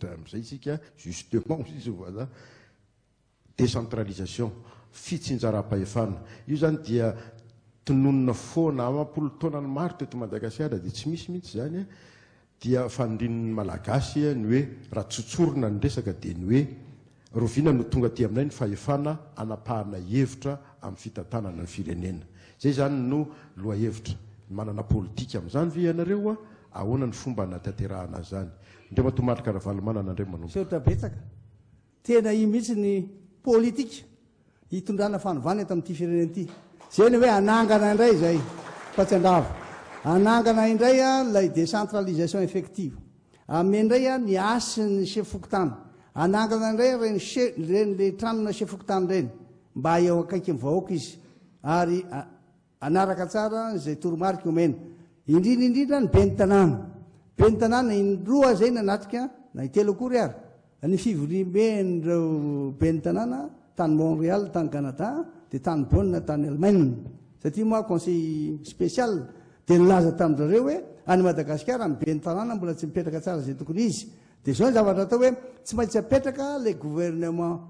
mitondra amin'izay isika justement izy voilà décentralisation fitsinjaram-pahefana io zany dia tononona foana amapolo taonany maro teto Madagasikara dia tsy misy mihitsy zany dia fandrin'ny malagasy ny hoe raha tsotsorona ny resaka dia ny hoe roviana no tonga ty aminay ny fahefana anapahana hevitra amin'ny fitantanana ny firenena zay zany no loha hevitra manana politika amin'izany ve ianareo ahoana ny fomba natanterahana zany ndre matomalika Ravalomanana andray manomboka seotra betsaka tena io mihitsy ny politika hitondrana fanovana eto amin'ity firenena ity zay ny hoe anangana indray zay Patsandrava anangana indray lay décentralisation effective amendray ny asin'ny chef-fokotany anangana indray reny le tranona chef-fokotany reny mba eo akaiky vahoaka izy ary anaraka tsara zay toromarika omena indrindra ny ben'ny tanàna indroa zay nanatrika na itelo akory ary ny fivorimben'ireo ben'ny tanàna tany Montréal tany Canada dia tany Bonn tany Allemagne satria moa conseil spécial dia nilaza tamin'ireo hoe any Madagasikara ny ben'ny tanàna mbola tsy mipetraka tsara zay tokony izy dia zao ny zavatra atao hoe tsy maintsy apetraka le gouvernement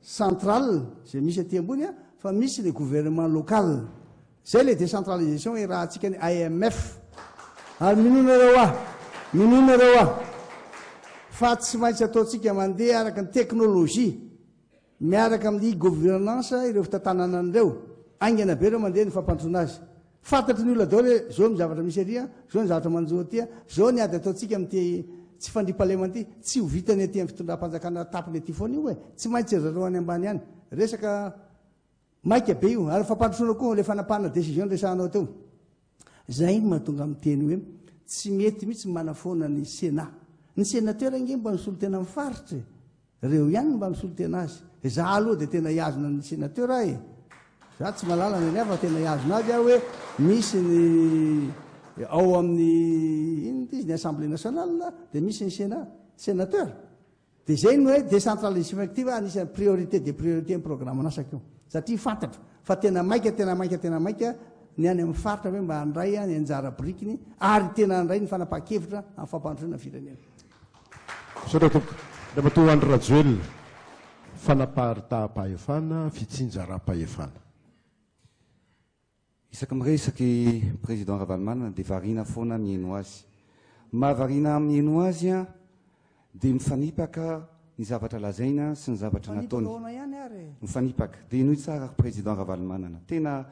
central zay misy aty ambony fa misy le gouvernement local zay le décentralisation raha antsika ny IMF ary minonareo fa tsy maintsy ataontsika mandeha araka ny teknôlôjia miaraka amin'ny gouvernance ireo fitantananan'ireo aingana be ireo mandeha ny fampandrosoana azy fantatry ny olona dao hoe zao ny zavatra misy aria zao ny zavatra manjo atya zao ny ady ataontsika amin'ty tsy fandriam-pahalemana ity tsy ho vitany aty amin'ny fitondram-panjakana tapiny aty foana io tsy maintsy raroany ambany ihany resaka maika be io ary fampandrosoana koa le fanapahana décision resahanao teo zay mahatonga amin'ny teny hoe tsy mety mihitsy manafoana ny sénat ny sénateur inge mba nisolo tena mifaritra reo ihany mba nisolo tena azy za aloha dia tena iazona ny sénateur za tsy malala ny fa tena iazona azy hoe misy ny ao amin'ny ino izy ny assemblée nationale dia misy ny sénateur dia zay ny hoe décentralisation effective anisan'ny priorité des priorités ny programme anasakeo satria fantatra fa tena maika ny any amin'ny faritra hoe mba handray ny anjara brikiny ary tena handray ny fanapaha-kevitra amin'ny fampandrosoana firenena da matoa Andry Rajoelina fanapahan-taham-pahefana fitsinjaram-pahefana isaky miresaky président Ravalomanana dia variana foana mihaino azy mahavarina mihaino azy dia mifanipaka ny zavatra lazaina sy ny zavatra nataony mifanipaka dia inoy tsara président Ravalomanana tena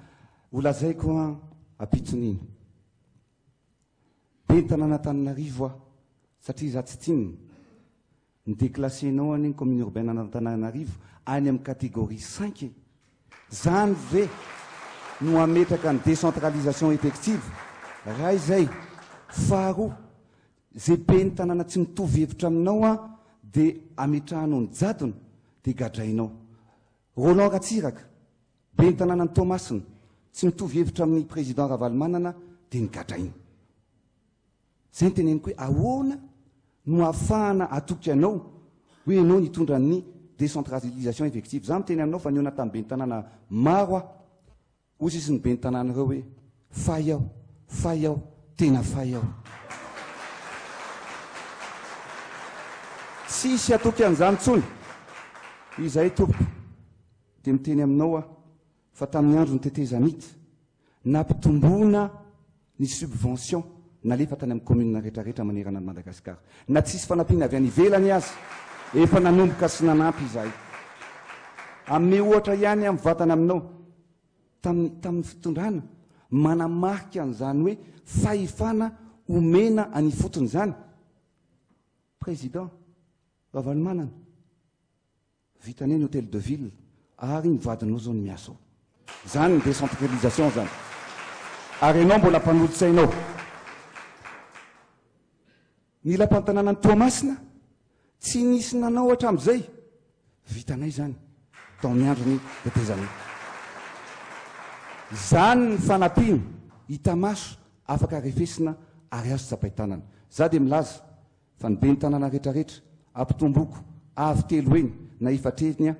holazaiko apitsoniny be ny tanàna Antananarivo satria za tsy tininy ny déclassenao any commune urbaine Antananarivo any amin'ny catégorie 5 zany ve no ametraka ny décentralisation effective raha izay faharoa zay be ny tanàna tsy mitovy hevitra aminao dia ametrahanao ny jadona dia gadrainao Roland Ratsiraka be ny tanàna ny Tomasina tsy mitovy hevitra amin'ny président Ravalomanana dia ny gadrainy zay ny teneniko hoe ahoana no ahafahana atoky anao hoe ianao nitondra ny décentralisation effective za miteny aminao fa niona tamin'ny be ny tanàna maro ozy izy ny be ny tanàna ireo hoe fay aho tena fay aho tsisy atoky an'izany tsony izay tompoko dia miteny aminao fa tamin'ny andro ny tetezamity nampitomboana ny subvention nalefa tany amin'ny commune rehetrarehetra manerana ny Madagasikara na tsisy fanampiana avy any ivelany azy efa nanomboka sy nanampy izay amin'ny ohatra ihany amin'ny vatana aminao tamin'ny fitondrana manamarika an'izany hoe fahefana omena any fotony zany président Ravalomanana vitany ny hôtel de ville ary mivadinao zao ny miasa zany ny décentralisation zany ary ianao mbola mpanolotsainao ny lampantanàna ny Toamasina tsy nisy nanao hatramin'izay vitanay zany tamin'ny androny tetezana zany ny fanampiana hita maso afaka refesina ary azo tsapaitanana za dia milaza fa ny be ny tanàna rehetrarehetra ampitomboko avy telo eny na efatreny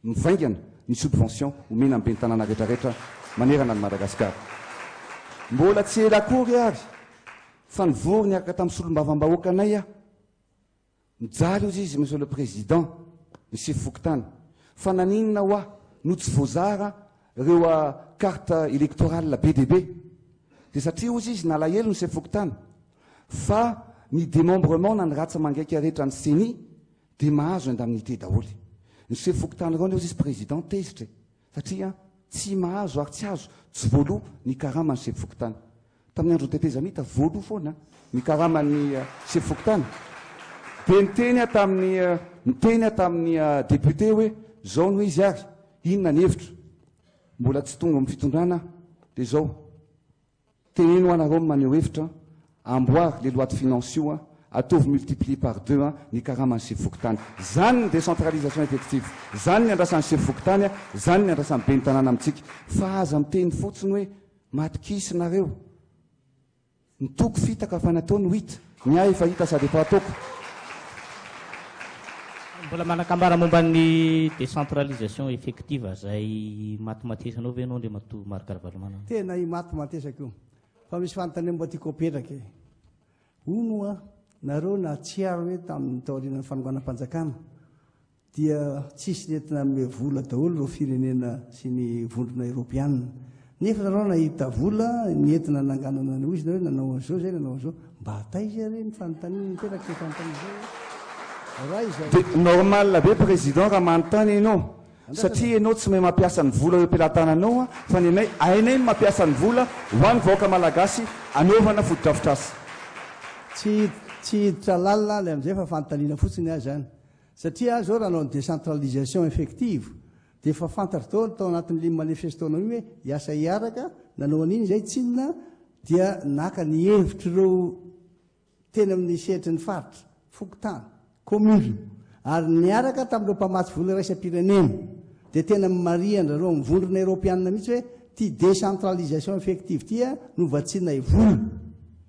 mivaingana ny subvention omena ny be ny tanàna rehetrarehetra manerana ny Madagasikara mbola tsy ela akory ary fa nivory niaraka tamin'ny solombavam-bahoaka anay mijaly ozy izy monsieur le président ny sefokotany fa naninona ho no tsy voazara reo carte électorale be dia be dia satria ozy izy nalahelo ny sefokotany fa ny démembrement na ny ratsa mangaika rehetra ny seni dia mahazo indemnité daholy ny sefokotany reo izy président tezitra satria tsy mahazo ary tsy azo tsy voaloha ny karama ny sefokotany tamin'ny andro tetezamita voaloha foana ny karama ny sefokotany dia niteny tamin'ny député hoe zao no izy ary inona ny hevitra mbola tsy tonga amin'ny fitondrana dia zao teneno anareo maneho hevitra amboary les lois de finance io ataovy multiplier par 2 ny karama ny sefokotany zany ny décentralisation effective zany ny andrasan'ny sefokotany zany ny andrasan'ny be ny tanàna amintsika fa aza miteny fotsiny hoe matokisinareo nitoko fitaka fa natao no hita ny ahy efa hita sady efa ataoko mbola manakambara momba ny décentralisation effective zay matematesanao ve anao ndre mato marikaravalomana tena i matematesaka io fa misy fanontania mba tiako apetraka ono nareo na tsiaro hoe tamin'ny taorianany fanonganam-panjakana dia tsisy nentina me vola daholo reo firenena sy ny vondrona eropianina nefa nareo nahita vola nentina nanganana ny izy nareo nanao an'izao zay nanao an'izao mba hataiza re ny fanontania mipetraka fanontaniazao dia normal be président raha manontany ianao satria ianao tsy mahay mampiasa ny vola eo ampelantananao fa ny anay ainay ny mampiasa ny vola ho any vaoaka malagasy anaovana fotodrafitrasy tsy hiditra lalina lay amin'izay fa fanontaniana fotsiny azy zany satria zao raha anao ny décentralisation effective dia efa fantatra tao anatin'ny manifestonao io hoe hiasa hiaraka nanao an'iny zay tsinona dia naka ny hevitr'ireo tena amin'ny sehatry ny faritra fokotany commune ary niaraka tamin'ireo mpamatsy vola raisam-pirenena dia tena mariandra reo mivondrona eropianina mihitsy hoe ty décentralisation effective tia novatsiana vola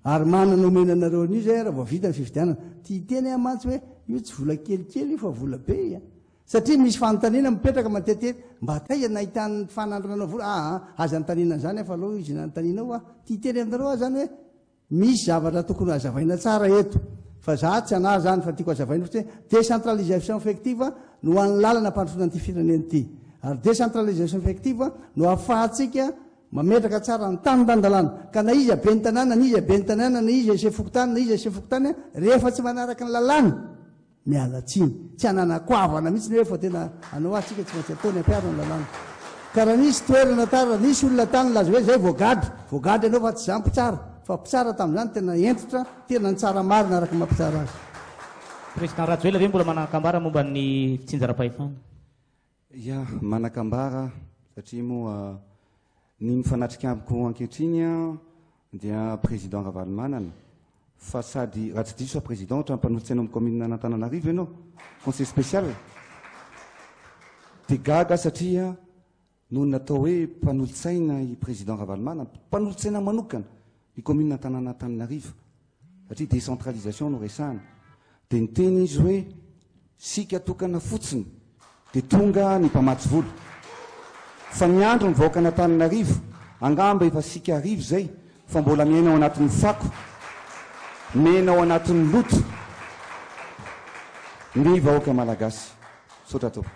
ary manana omenanareo an'io zay raha vao vita ny fividianana ty teny amantsy hoe io tsy vola kelikely io fa vola be satria misy fanontaniana mipetraka matetety mba taiza nahitany fanandronanao vola aza nytaninana zany fa aloha izy nanotaninao ty teny aminareo zany hoe misy zavatra tokony hazavaina tsara eto fa za tsy ana zany fa tiako hazavaina fotsy hoe décentralisation effective no an'ny lalana ampandrosona an'ity firenena ity ary décentralisation effective no ahafahantsika mametraka tsara ny tany dandalana ka na izy be ny tanàna na izy be ny tanàna na izy sefokotany na izy sefokotany rehefa tsy manaraka ny lalàna mialatsiny tsy ananakoavana mihitsy ny hoe fa tena anao atsika tsy maintsy ataony ampiarana ny lalàna ka raha nisy toerana tara nisy olona tany laza hoe zay voagady anao fa tsy zampy tsara fa mpitsara tamin'izany tena entitra tena ny tsara marina araka mampitsara azy président Rajoelina ve mbola manakambara momba ny fitsinjaram-pahefana ia manakambara satria moa ny mifanatrika amiko ankehitriny dia président Ravalomanana fa sady raha tsy diso président ohatra mpanolotsaina amin'ny commune n'Antananarivo ianao conseil spécial dia gaga satria no natao hoe mpanolotsaina i président Ravalomanana mpanolotsaina manokana i commune n'Antananarivo satria décentralisation no resahana dia niteny izy hoe sika tokana fotsiny dia tonga ny mpamatsy vola fa ny andro ny vahoaka n'Antananarivo angamba efa sika arivo zay fa mbola miaina ao anatin'ny fako miaina ao anatin'ny loto ny vahoaka malagasy sotra tompoko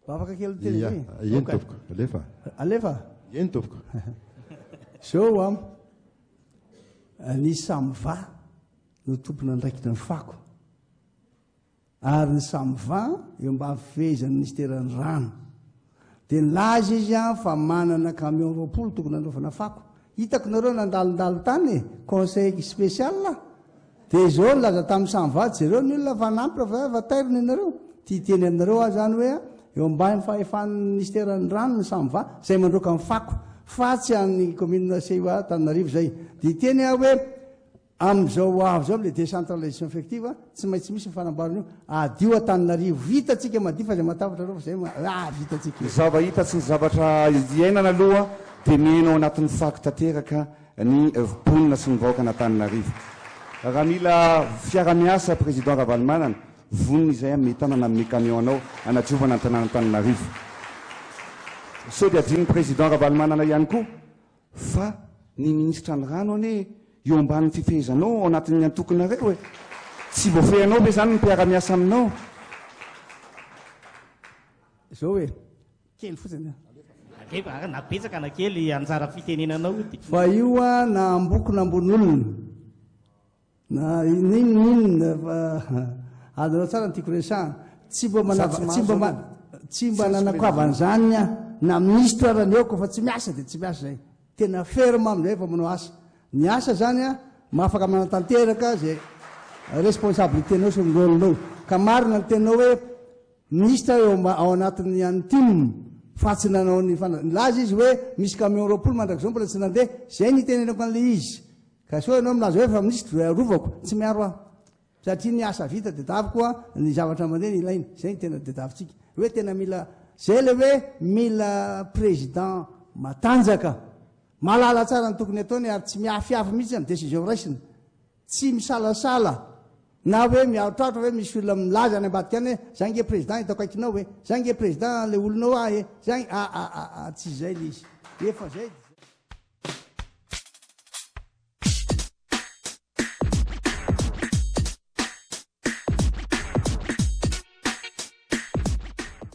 afaka kely teny eny tompoko alefa eny tompoko zao ny samva no tompona ndraikitra ny fako ary ny samva eo mba fifehezan'ny ministeran'ny rano dia nilaza izy fa manana camion 20 tokony androvana fako hitako nareo nandalondalo tany conseil spécial dia zao laza tamin'ny samva jereo ny olona fa nampy fa tairiny anareo ty teny aminareo zany hoe eo ambany fahefan'ny ministeran'ny rano ny samva zay mandroka amin'ny fako fa tsy any commune sewa Tananarivo zay dia teny hoe amin'izao avy zao am'le décentralisation effective tsy maintsy misy mifanambarana io adio Tananarivo vitatsika madio fa zay matavatra reo fa zay vitatsika zava hita tsy ny zavatra iainana aloha dia miainao anatin'ny fako tanteraka ny ponina sy ny vahoaka n'Antananarivo raha mila fiara-miasa président Ravalomanana vonina izay amin'ny tanana amin'ny camion anao anadiovana Antananarivo sao dia adin'ny président Ravalomanana ihany koa fa ny ministra ny rano anie eo ambanin'ny fifehezanao ao anatin'ny antokonareo tsy voafehanao ve zany mpiara-miasa aminao zao hoe kely fotsiny napetsaka na kely anjara fitenenanao fa io a na amboko na ambon'olona na ninonina fa adonao tsara ny tiako resahana tsy mba nanakoavany zany a na misy toerany eoko fa tsy miasa dia tsy miasa zay tena ferme amin'izay fa manao asa ny asa zany a mahafaka manatanteraka zay responsabiliténao sy ngolonao ka marina ny tenao hoe ministra eo ao anatin'ny antim fa tsy nanao ny laza izy hoe misy camion roapolo mandrakizao mbola tsy nandeha zay ny tenenako an'le izy ka so anao milaza hoe fa ministra arovako tsy miaro aho satria ny asa vita dia daviko a ny zavatra mandeha ny ilaina zay ny tena dia davitsika hoe tena mila zay le hoe mila président matanjaka malala tsara ny tokony ataony ary tsy miafiafy mihitsy amin'ny décision raisina tsy misalasala na hoe miaotratra hoe misy olona milaza any ambadika any hoe za nge président hitako aikinao hoe za nge président le olonao ahy zany tsy zay le izy efa zay